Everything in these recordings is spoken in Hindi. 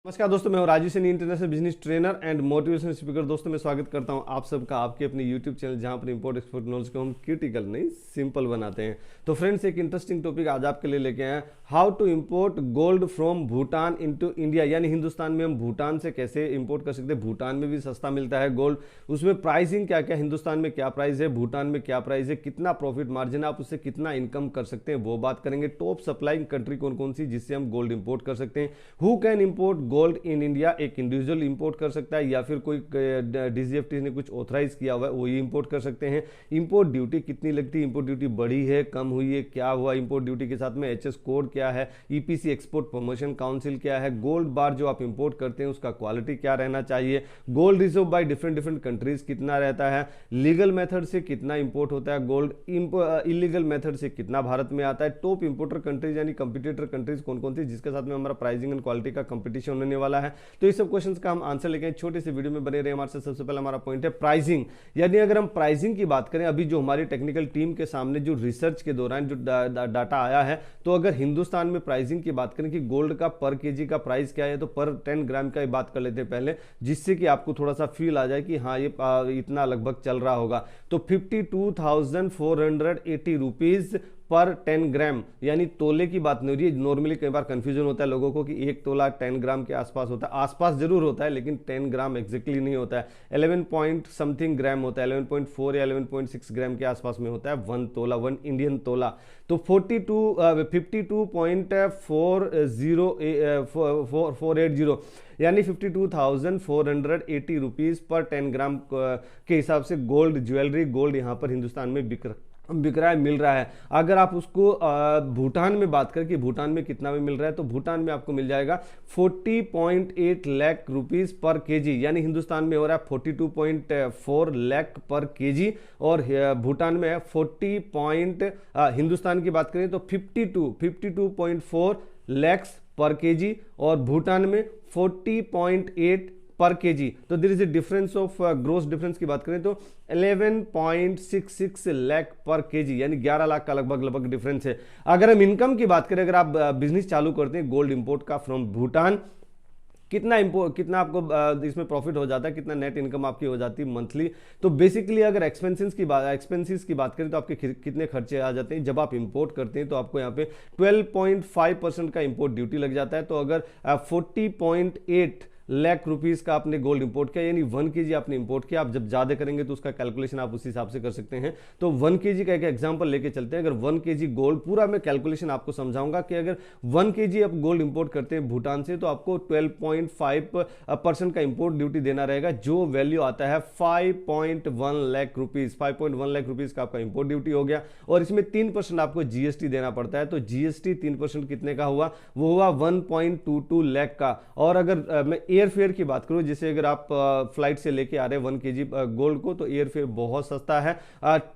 नमस्कार दोस्तों, मैं हूं Raju Saini, international business trainer and motivational speaker. दोस्तों मैं स्वागत करता हूं आप सबका आपके अपने यूट्यूब चैनल, जहां पर इंपोर्ट एक्सपोर्ट नॉलेज को हम क्रिटिकल नहीं सिंपल बनाते हैं। तो फ्रेंड्स, एक इंटरेस्टिंग टॉपिक आज आपके लिए लेके आए हैं, how to import gold from Bhutan into India. यानी हिंदुस्तान में हम भूटान से कैसे इंपोर्ट कर सकते हैं। भूटान में भी सस्ता मिलता है गोल्ड, उसमें प्राइसिंग क्या क्या, हिंदुस्तान में क्या प्राइस है, भूटान में क्या प्राइस है, कितना प्रॉफिट मार्जिन, आप उससे कितना इनकम कर सकते हैं, वो बात करेंगे। टॉप सप्लाइंग कंट्री कौन कौन सी जिससे हम गोल्ड इंपोर्ट कर सकते हैं, who can import gold in India. एक इंडिविजुअल इंपोर्ट कर सकता है या फिर कोई डीजीएफटी ने कुछ ऑथराइज किया हुआ है वही इंपोर्ट कर सकते हैं। इंपोर्ट ड्यूटी कितनी लगती है, इंपोर्ट ड्यूटी बढ़ी है कम हुई है, क्या हुआ इंपोर्ट ड्यूटी के साथ में, एचएस कोड क्या है, ईपीसी एक्सपोर्ट प्रमोशन काउंसिल क्या है, गोल्ड बार जो आप इंपोर्ट करते हैं उसका क्वालिटी क्या रहना चाहिए, gold reserve by different different countries कितना रहता है, लीगल मेथड से कितना इंपोर्ट होता है गोल्ड, इलीगल मेथड से कितना भारत में आता है, टॉप इंपोर्टर कंट्रीज यानी कंपटीटर कंट्रीज कौन कौन सी जिसके साथ में हमारा प्राइसिंग एंड क्वालिटी का कंपटीशन होने वाला है। तो इस सब क्वेश्चंस का हम आंसर लेके छोटे से वीडियो में बने रहे। हमारे साथ सबसे पहला हमारा पॉइंट है प्राइसिंग। यानी अगर हम प्राइसिंग की बात करें, अभी जो हमारी टेक्निकल टीम के सामने जो रिसर्च के दौरान जो डाटा आया है, तो अगर हिंदुस्तान में प्राइसिंग की बात करें कि गोल्ड का पर केजी का प्राइस क्या है, तो पर 10 ग्राम का बात कर लेते हैं पहले, जिससे कि आपको थोड़ा सा फील आ जाए कि हाँ ये इतना लगभग चल रहा होगा। तो 52,480 रुपीज पर 10 ग्राम, यानी तोले की बात नहीं हो रही है। नॉर्मली कई बार कंफ्यूजन होता है लोगों को कि एक तोला 10 ग्राम के आसपास होता है, आसपास जरूर होता है लेकिन 10 ग्राम एग्जैक्टली नहीं होता है। 11 पॉइंट समथिंग ग्राम होता है, 11.4 या 11.6 ग्राम के आसपास में होता है वन तोला, वन इंडियन तोला। तो 52.480 यानी 52,480 रुपीज पर 10 ग्राम के हिसाब से गोल्ड ज्वेलरी, गोल्ड यहाँ पर हिंदुस्तान में बिक रहा है, मिल रहा है। अगर आप उसको भूटान में बात करें कि भूटान में कितना में मिल रहा है, तो भूटान में आपको मिल जाएगा 40.8 लाख रुपीस पर केजी। यानी हिंदुस्तान में हो रहा है 42.4 लाख पर केजी और भूटान में है हिंदुस्तान की बात करें तो 52.4 लाख पर केजी और भूटान में 40.8 पर केजी। तो there is a difference of gross difference की बात करें तो 11.66 लाख पर केजी, यानी 11 लाख का लगभग डिफरेंस है। अगर हम इनकम की बात करें, अगर आप बिजनेस चालू करते हैं गोल्ड इंपोर्ट का फ्रॉम भूटान, कितना आपको इसमें प्रॉफिट हो जाता है, कितना नेट इनकम आपकी हो जाती है मंथली। तो बेसिकली अगर एक्सपेंसेस की बात करें तो आपके कितने खर्चे आ जाते हैं। जब आप इंपोर्ट करते हैं तो आपको यहाँ पे 12.5% का इंपोर्ट ड्यूटी लग जाता है। तो अगर 40.8 लाख रुपीस का आपने गोल्ड इंपोर्ट किया, यानी 1 केजी आपने इंपोर्ट किया, आप जब ज्यादा करेंगे तो उसका कैलकुलेशन आप उस हिसाब से कर सकते हैं। तो 1 केजी का एक एग्जांपल लेके चलते हैं। अगर 1 केजी गोल्ड, पूरा मैं कैलकुलेशन आपको समझाऊंगा कि अगर 1 केजी आप गोल्ड इंपोर्ट करते हैं भूटान से, तो आपको 12.5% का इंपोर्ट ड्यूटी देना रहेगा, जो वैल्यू आता है 5.1 लाख रुपीज। 5.1 लाख रुपीज का आपका इंपोर्ट ड्यूटी हो गया और इसमें 3% आपको जीएसटी देना पड़ता है। तो जीएसटी 3% कितने का हुआ, वो हुआ 1.22 लाख का। और अगर मैं एयर फेयर की बात करूं, जैसे अगर आप फ्लाइट से लेके आ रहे हैं 1 केजी गोल्ड को, तो एयर फेयर बहुत सस्ता है।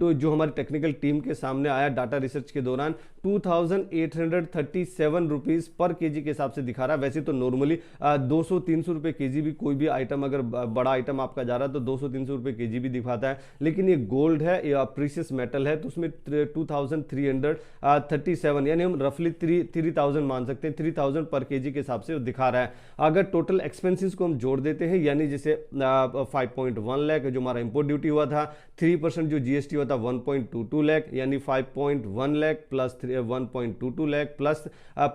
तो जो हमारी टेक्निकल टीम के सामने आया डाटा रिसर्च के दौरान 2,837 रुपीज पर केजी के हिसाब से दिखा रहा है। वैसे तो नॉर्मली 200-300 रुपए केजी भी कोई भी आइटम, अगर बड़ा आइटम आपका जा रहा है तो 200-300 रुपए केजी भी दिखाता है, लेकिन ये गोल्ड है, ये प्रीशियस मेटल है, तो उसमें 2,337 यानी हम रफली 3,000 मान सकते हैं, 3,000 पर केजी के हिसाब से दिखा रहा है। अगर टोटल एक्सपेंसेस को हम जोड़ देते हैं, यानी जैसे 5.1 लाख जो हमारा इंपोर्ट ड्यूटी हुआ था, 3% जो जीएसटी हुआ था 1.22 लाख, यानी 5.1 लाख प्लस 1.22 लाख प्लस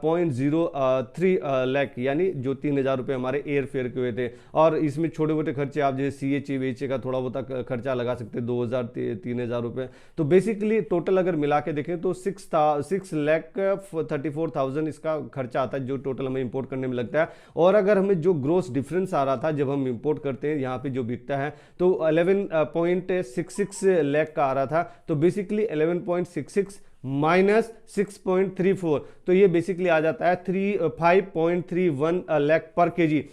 0.03 लाख, यानी जो 3,000 रुपए हमारे एयर फेयर के हुए थे। और इसमें छोटे मोटे खर्चे आप जैसे सीएचए वेचे का थोड़ा बहुत खर्चा लगा सकते हैं, 2,000-3,000 रुपए। तो बेसिकली टोटल अगर मिला के देखें तो 6,34,000 इसका खर्चा आता है, जो टोटल हमें इंपोर्ट करने में लगता है। और अगर हमें जो ग्रोस डिफरेंस आ रहा था जब हम इंपोर्ट करते हैं, यहाँ पे जो बिकता है तो 11.66 लाख का आ रहा था। तो बेसिकली 11.66 माइनस 6.34, तो ये बेसिकली आ जाता है 5.31 लाख पर केजी,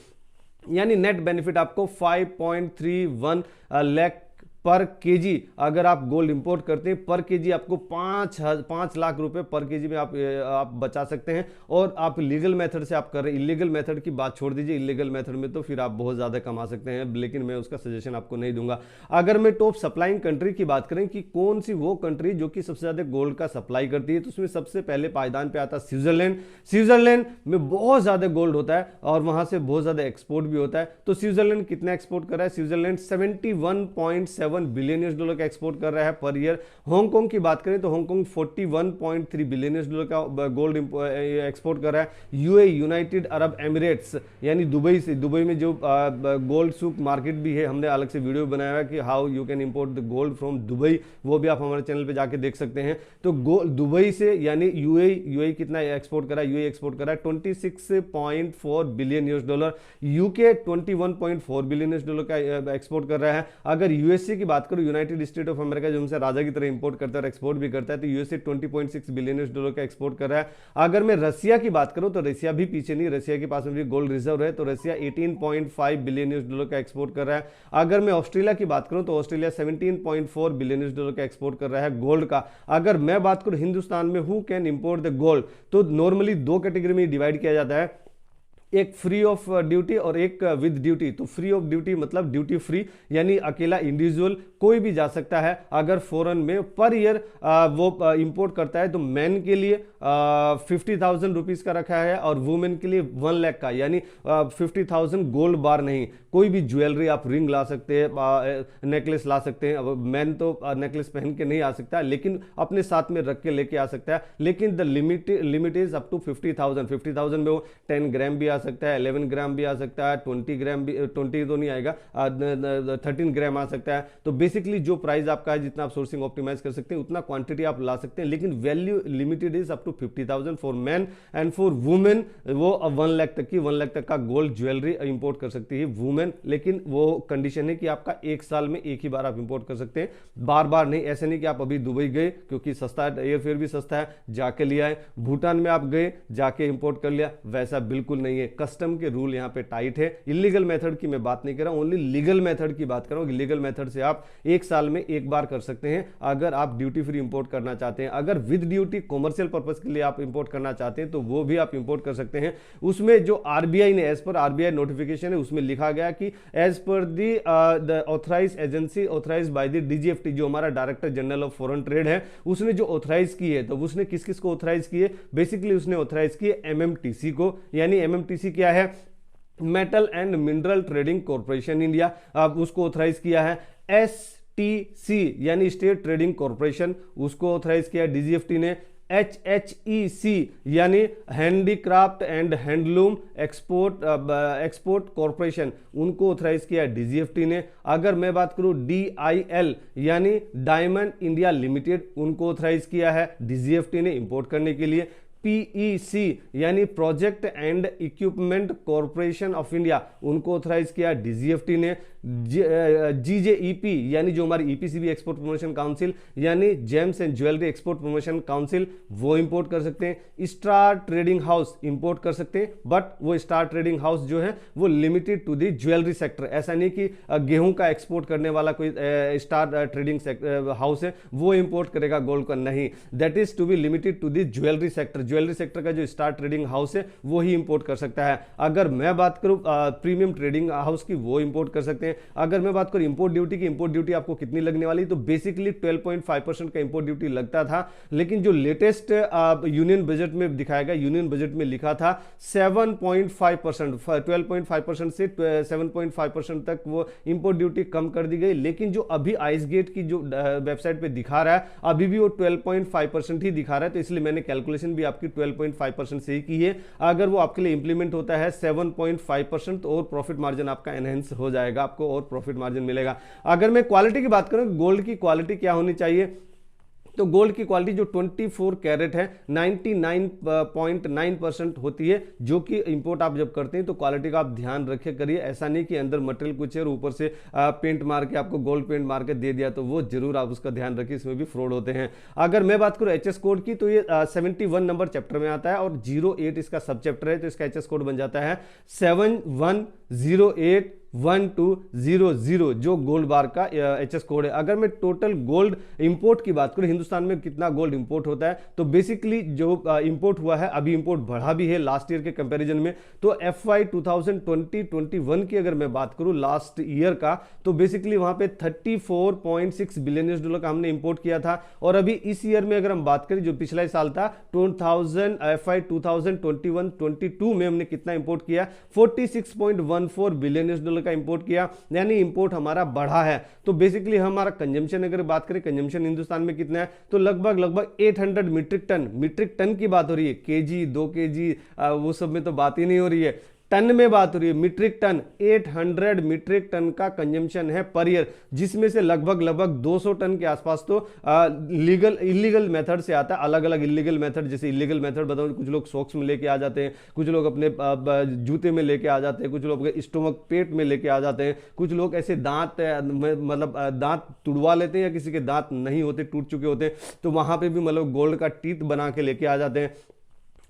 यानी नेट बेनिफिट आपको 5.31 लाख पर केजी अगर आप गोल्ड इंपोर्ट करते हैं, पर केजी आपको 5 लाख रुपए पर केजी में आप बचा सकते हैं। और आप लीगल मेथड से आप कर रहे हैं, इलीगल मेथड की बात छोड़ दीजिए, इलीगल मेथड में तो फिर आप बहुत ज़्यादा कमा सकते हैं, लेकिन मैं उसका सजेशन आपको नहीं दूंगा। अगर मैं टॉप सप्लाइंग कंट्री की बात करें कि कौन सी वो कंट्री जो कि सबसे ज़्यादा गोल्ड का सप्लाई करती है, तो उसमें सबसे पहले पायदान पे आता है स्विट्जरलैंड। स्विट्जरलैंड में बहुत ज़्यादा गोल्ड होता है और वहाँ से बहुत ज़्यादा एक्सपोर्ट भी होता है। तो स्विट्जरलैंड कितना एक्सपोर्ट कर रहा है? स्विट्जरलैंड 71.7 बिलियन यूएस डॉलर का एक्सपोर्ट कर रहा है पर ईयर। हांगकांग की बात करें तो हांगकांग 41.3 बिलियन यूएस डॉलर का गोल्ड एक्सपोर्ट कर रहा है। यूएई, यूनाइटेड अरब एमिरेट्स, यानी दुबई से, दुबई में जो गोल्ड सूक मार्केट भी है, हमने अलग से वीडियो बनाया है कि how you can import the gold from Dubai, वो भी आप हमारे चैनल पे जाके देख सकते हैं। तो दुबई से यानी यूएई कितना एक्सपोर्ट करा है? यूएई एक्सपोर्ट करा है 26.4 billion US dollar. UK 21.4 billion US dollar का एक्सपोर्ट कर रहा है। अगर यूएसए की बात करो, यूनाइटेड स्टेट ऑफ अमेरिका, जो हमसे राजा की तरह इंपोर्ट करता है और एक्सपोर्ट भी करता है, तो यूएसए 20.6 बिलियन यूएस डॉलर का एक्सपोर्ट कर रहा है। अगर मैं रसिया की बात करूं तो रसिया भी पीछे नहीं, रसिया के पास में भी गोल्ड रिजर्व है, तो रसिया 18.5 बिलियन यूएस डॉलर का एक्सपोर्ट कर रहा है। अगर मैं ऑस्ट्रेलिया की बात करूं तो ऑस्ट्रेलिया 17.4 बिलियन यूएस डॉलर का एक्सपोर्ट कर रहा है गोल्ड का। अगर मैं बात करूं हिंदुस्तान में who can import the gold, तो नॉर्मली दो कैटेगरी में डिवाइड किया जाता है, एक फ्री ऑफ ड्यूटी और एक विद ड्यूटी। तो फ्री ऑफ ड्यूटी मतलब ड्यूटी फ्री, यानी अकेला इंडिविजुअल कोई भी जा सकता है अगर फॉरेन में पर ईयर वो इंपोर्ट करता है। तो मैन के लिए 50,000 रुपीज का रखा है और वुमेन के लिए 1 लाख का, यानी 50,000 गोल्ड बार नहीं, कोई भी ज्वेलरी आप रिंग ला सकते हैं, नेकलेस ला सकते हैं। अब मैन तो नेकलेस पहन के नहीं आ सकता, लेकिन अपने साथ में रख के लेके आ सकता है। लेकिन the limit is up to 50,000 में वो 10 ग्राम भी आ सकता है, 11 ग्राम भी आ सकता है, 20 ग्राम भी, 20 तो नहीं आएगा, 13 ग्राम आ सकता है। तो बेसिकली जो प्राइस आपका है, जितना आप सोर्सिंग ऑप्टिमाइज कर सकते हैं उतना क्वांटिटी आप ला सकते हैं, लेकिन value limited is up to 50,000 for man and for women वो 1 लाख तक की, 1 लाख तक का गोल्ड ज्वेलरी इंपोर्ट कर सकती है वुमेन। लेकिन वो कंडीशन है कि आपका एक साल में एक ही बार आप इंपोर्ट कर सकते हैं, बार बार नहीं। ऐसे नहीं कि आप अभी दुबई गए क्योंकि सस्ता है, एयरफेयर भी सस्ता है, जाके लिया है। भूटान में आप गए, जाके इंपोर्ट कर लिया, वैसा बिल्कुल नहीं है। कस्टम के रूल यहां पे टाइट है। इलीगल मेथड की मैं बात नहीं कर रहा हूं, ओनली लीगल मेथड की बात कर रहा हूं। लीगल मेथड से आप एक साल में एक बार कर सकते हैं अगर आप ड्यूटी फ्री इंपोर्ट करना चाहते हैं। अगर विद ड्यूटी कॉमर्शियल पर्पस के लिए आप इंपोर्ट करना चाहते हैं तो वो भी आप इंपोर्ट कर सकते हैं। उसमें जो आरबीआई ने, एज पर आरबीआई नोटिफिकेशन है, उसमें लिखा गया कि as per the authorise agency authorise by the DGFT, जो हमारा director general of foreign trade है, उसने जो ऑथराइज की है, तो उसने किस किस को ऑथराइज की है? बेसिकली उसने ऑथराइज की है एमएमटीसी को, यानी एमएमटीसी क्या है? Metal and mineral trading corporation India, अब उसको ऑथराइज किया है। एसटीसी यानी स्टेट ट्रेडिंग कॉर्पोरेशन, उसको ऑथराइज किया डीजीएफटी ने। HHEC यानी handicraft and handloom export corporation, उनको ऑथराइज किया डीजीएफटी ने। अगर मैं बात करूं DIL यानी डायमंड इंडिया लिमिटेड, उनको ऑथराइज किया है डीजीएफटी ने इंपोर्ट करने के लिए। PEC यानी project and equipment corporation of India, उनको ऑथराइज किया डीजीएफटी ने। GJEP यानी जो हमारी EPCB एक्सपोर्ट प्रमोशन काउंसिल यानी James and jewellery export promotion council, वो इंपोर्ट कर सकते हैं। स्टार ट्रेडिंग हाउस इंपोर्ट कर सकते हैं, बट वो स्टार ट्रेडिंग हाउस जो है वो limited to the jewellery sector. ऐसा नहीं कि गेहूं का एक्सपोर्ट करने वाला कोई स्टार ट्रेडिंग हाउस है वो इंपोर्ट करेगा गोल्ड का, नहीं। That is to be limited to the jewellery sector. Jewellery sector का जो स्टार ट्रेडिंग हाउस है वो ही इंपोर्ट कर सकता है। अगर मैं बात करूं प्रीमियम ट्रेडिंग हाउस की, वो इंपोर्ट कर सकते हैं। अगर मैं बात करूं इंपोर्ट ड्यूटी की, इंपोर्ट ड्यूटी आपको कितनी लगने वाली, तो बेसिकली 12.5% का इंपोर्ट ड्यूटी लगता था, लेकिन जो लेटेस्ट यूनियन बजट में दिखाया गया, यूनियन बजट में लिखा था 7.5%, 12.5% से 7.5% तक वो इंपोर्ट ड्यूटी कम कर दी गई। लेकिन जो अभी आइस गेट की जो वेबसाइट पे दिखा रहा है, अभी भी वो 12.5% ही दिखा रहा है, तो इसलिए मैंने कैलकुलेशन भी आपकी 12.5% से ही की है। अगर वो आपके लिए इंप्लीमेंट होता है 7.5% और प्रॉफिट मार्जिन आपका एनहेंस हो जाएगा, आपको और प्रॉफिट मार्जिन मिलेगा। अगर मैं क्वालिटी की बात करूं, गोल्ड की क्वालिटी क्या होनी चाहिए, तो गोल्ड की क्वालिटी जो 24 कैरेट है 99.9% होती है, जो कि इंपोर्ट आप जब करते हैं तो क्वालिटी का आप ध्यान रखे करिए। ऐसा नहीं कि अंदर मटेरियल कुछ है और ऊपर से पेंट मार के आपको गोल्ड पेंट मार के दे दिया, तो वो जरूर आप उसका ध्यान रखिए, इसमें भी फ्रॉड होते हैं। अगर मैं बात करूं एचएस कोड की, तो ये 71 नंबर चैप्टर में आता है और 08 इसका सब चैप्टर है, तो इसका एचएस कोड बन जाता है 7108 1200 जो गोल्ड बार का HS कोड है। अगर मैं टोटल गोल्ड इंपोर्ट की बात करूं, हिंदुस्तान में कितना गोल्ड इंपोर्ट होता है, तो बेसिकली जो इंपोर्ट हुआ है, अभी इंपोर्ट बढ़ा भी है लास्ट ईयर के कंपैरिजन में। तो FY 2020-21 की अगर मैं बात करूं लास्ट ईयर का, तो बेसिकली वहां पे 34.6 बिलियन US डॉलर का हमने इंपोर्ट किया था। और अभी इस ईयर में अगर हम बात करें, जो पिछला साल था FY 2021-22 में हमने कितना इंपोर्ट किया, 46.14 बिलियन US डॉलर का इंपोर्ट किया, यानी इंपोर्ट हमारा बढ़ा है। तो बेसिकली हमारा कंजम्पशन, अगर बात करें कंजम्पशन हिंदुस्तान में कितना है, तो लगभग 800 मीट्रिक टन की बात हो रही है। केजी 2 केजी वो सब में तो बात ही नहीं हो रही है, टन में बात हो रही है। मीट्रिक टन, 800 मीट्रिक टन का कंजम्पशन है पर ईयर, जिसमें से लगभग 200 टन के आसपास तो इलीगल मेथड से आता है। अलग अलग इलीगल मेथड, जैसे इलीगल मेथड बताऊं, कुछ लोग सॉक्स में लेके आ जाते हैं, कुछ लोग अपने जूते में लेके आ जाते हैं, कुछ लोग स्टोमक पेट में लेके आ जाते हैं, कुछ लोग ऐसे दांत मतलब दांत तुड़वा लेते हैं, या किसी के दांत नहीं होते, टूट चुके होते हैं, तो वहां पे भी मतलब गोल्ड का टीथ बना के लेके आ जाते हैं।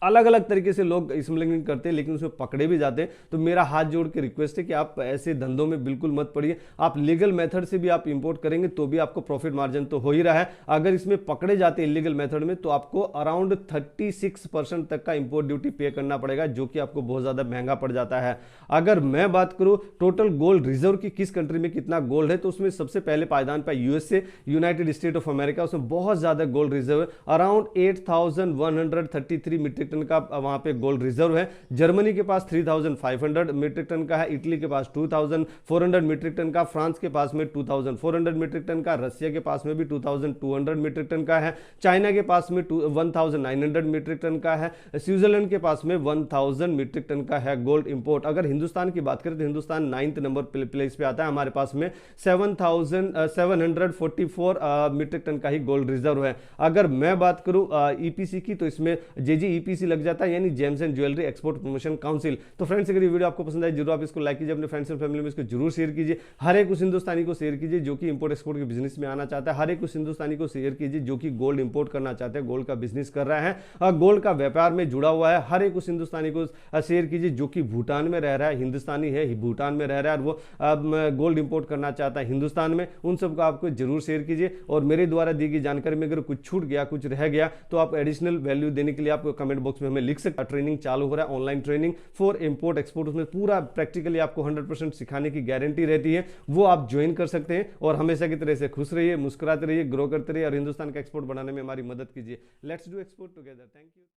अलग अलग तरीके से लोग स्मगलिंग करते हैं, लेकिन उसमें पकड़े भी जाते हैं। तो मेरा हाथ जोड़ के रिक्वेस्ट है कि आप ऐसे धंधों में बिल्कुल मत पड़िए। आप लीगल मेथड से भी आप इंपोर्ट करेंगे तो भी आपको प्रॉफिट मार्जिन तो हो ही रहा है। अगर इसमें पकड़े जाते हैं इलीगल मेथड में, तो आपको अराउंड 36% तक का इंपोर्ट ड्यूटी पे करना पड़ेगा, जो कि आपको बहुत ज्यादा महंगा पड़ जाता है। अगर मैं बात करूं टोटल गोल्ड रिजर्व की, किस कंट्री में कितना गोल्ड है, तो उसमें सबसे पहले पायदान पर USA, United state of America, उसमें बहुत ज्यादा गोल्ड रिजर्व है। अराउंड 8133 मीट्रिक टन का वहां पे गोल्ड रिजर्व है। जर्मनी के पास 3500 मीट्रिक टन का है, इटली के पास 2400 मीट्रिक टन का, फ्रांस के पास में 2400 मीट्रिक टन का, रशिया के पास में भी 2200 मीट्रिक टन का है, चाइना के पास में 1900 मीट्रिक टन का है, स्विट्जरलैंड के पास में 1000 मीट्रिक टन का है गोल्ड इंपोर्ट। अगर हिंदुस्तान की बात करें तो हिंदुस्तान 9th नंबर प्लेस पे आता है, हमारे पास में 7744 मीट्रिक टन का ही गोल्ड रिजर्व है। अगर मैं बात करूं EPC की, तो इसमें JGEPC लग जाता है, यानी James and jewellery export promotion council. तो फ्रेंड्स, अगर ये वीडियो आपको पसंद आए, जरूर आप इसको लाइक कीजिए, अपने फ्रेंड्स एंड फैमिली में इसको जरूर शेयर कीजिए। हर एक उस हिंदुस्तानी को शेयर कीजिए जो कि इंपोर्ट एक्सपोर्ट के बिजनेस में आना चाहता है। हर एक उस हिंदुस्तानी को शेयर कीजिए जो कि गोल्ड इंपोर्ट करना चाहते हैं, गोल्ड का बिजनेस कर रहा है, गोल्ड का व्यापार में जुड़ा हुआ है। हर एक उस हिंदुस्तानी को शेयर कीजिए जो कि भूटान में रह रहा है, हिंदुस्तानी है, भूटान में रह रहा है, और वो गोल्ड इंपोर्ट करना चाहता है हिंदुस्तान में। उन सबको आपको जरूर शेयर कीजिए। और मेरे द्वारा दी गई जानकारी में अगर कुछ छूट गया, कुछ रह गया, तो आप एडिशनल वैल्यू देने के लिए आप कमेंट बॉक्स में हमें लिख सकते हैं। ट्रेनिंग चालू हो रहा है, online training for import export, उसमें पूरा प्रैक्टिकली आपको 100% सिखाने की गारंटी रहती है, वो आप ज्वाइन कर सकते हैं। और हमेशा की तरह से खुश रहिए, मुस्कुराते रहिए, ग्रो करते रहिए, और हिंदुस्तान का एक्सपोर्ट बढ़ाने में हमारी मदद कीजिए। Let's do export together. Thank you.